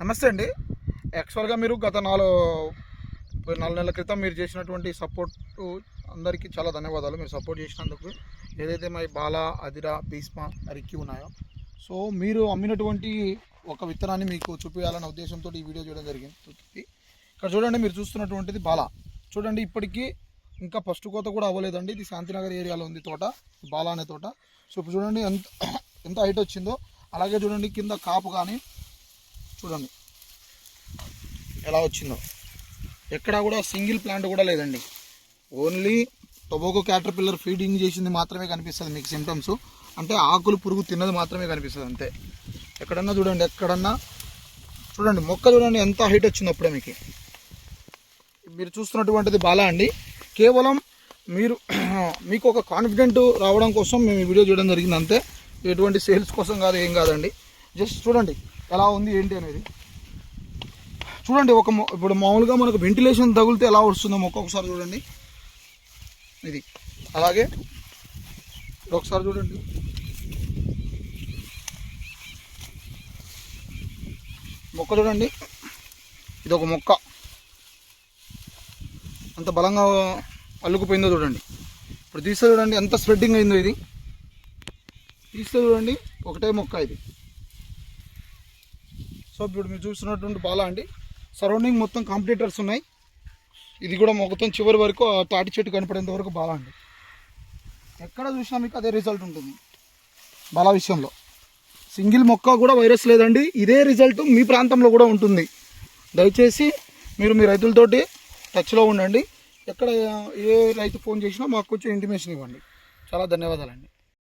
నమస్తే అండి. యాక్చువల్గా మీరు గత 4 నెలల క్రితం మీరు చేసినటువంటి సపోర్టు అందరికీ చాలా ధన్యవాదాలు. మీరు సపోర్ట్ చేసినందుకు. ఏదైతే మా బాలా, అదిరా, భీష్మ, రిక్కీ ఉన్నాయో, సో మీరు అమ్మినటువంటి ఒక విత్తనాన్ని మీకు చూపించాలన్న ఉద్దేశంతో ఈ వీడియో చేయడం జరిగింది. ఇక్కడ చూడండి, మీరు చూస్తున్నటువంటిది బాలా. చూడండి, ఇప్పటికీ ఇంకా ఫస్ట్ కోత కూడా అవ్వలేదండి. ఇది శాంతినగర్ ఏరియాలో ఉంది తోట, బాలా అనే తోట. సో ఇప్పుడు చూడండి ఎంత హైట్ వచ్చిందో. అలాగే చూడండి కింద కాపు కానీ చూడండి ఎలా వచ్చిందో. ఎక్కడా కూడా సింగిల్ ప్లాంట్ కూడా లేదండి. ఓన్లీ టొబాకో క్యాటర్పిల్లర్ ఫీడింగ్ చేసింది మాత్రమే కనిపిస్తుంది మీకు. సిమ్టమ్స్ అంటే ఆకులు పురుగు తిన్నది మాత్రమే కనిపిస్తుంది అంతే. ఎక్కడన్నా చూడండి, ఎక్కడన్నా చూడండి, మొక్క చూడండి ఎంత హైట్ వచ్చింది అప్పుడే మీకు. మీరు చూస్తున్నటువంటిది బాలా అండి. కేవలం మీకు ఒక కాన్ఫిడెంట్ రావడం కోసం మేము ఈ వీడియో చేయడం జరిగింది అంతే. ఎటువంటి సేల్స్ కోసం కాదు, ఏం కాదండి. జస్ట్ చూడండి ఎలా ఉంది ఏంటి అనేది చూడండి. ఇప్పుడు మామూలుగా మనకు వెంటిలేషన్ తగిలితే ఎలా వస్తుందో మొక్క ఒకసారి చూడండి. ఇది అలాగే ఒకసారి చూడండి. మొక్క చూడండి, ఇది ఒక మొక్క అంత బలంగా అల్లుకుపోయిందో చూడండి. ఇప్పుడు తీస్తే చూడండి ఎంత స్ప్రెడ్డింగ్ అయిందో. ఇది తీస్తే చూడండి ఒకటే మొక్క ఇది. సో ఇప్పుడు మీరు చూస్తున్నటువంటి బాలా అండి. సరౌండింగ్ మొత్తం కాంపిటీటర్స్ ఉన్నాయి. ఇది కూడా మొత్తం చివరి వరకు తాటి చెట్టు కనపడేంత వరకు బాలా అండి. ఎక్కడ చూసినా మీకు అదే రిజల్ట్ ఉంటుంది బాలా విషయంలో. సింగిల్ మొక్క కూడా వైరస్ లేదండి. ఇదే రిజల్ట్ మీ ప్రాంతంలో కూడా ఉంటుంది. దయచేసి మీరు మీ రైతులతోటి టచ్లో ఉండండి. ఎక్కడ ఏ రైతు ఫోన్ చేసినా మాకు కొంచెం ఇంటిమేషన్ ఇవ్వండి. చాలా ధన్యవాదాలండి.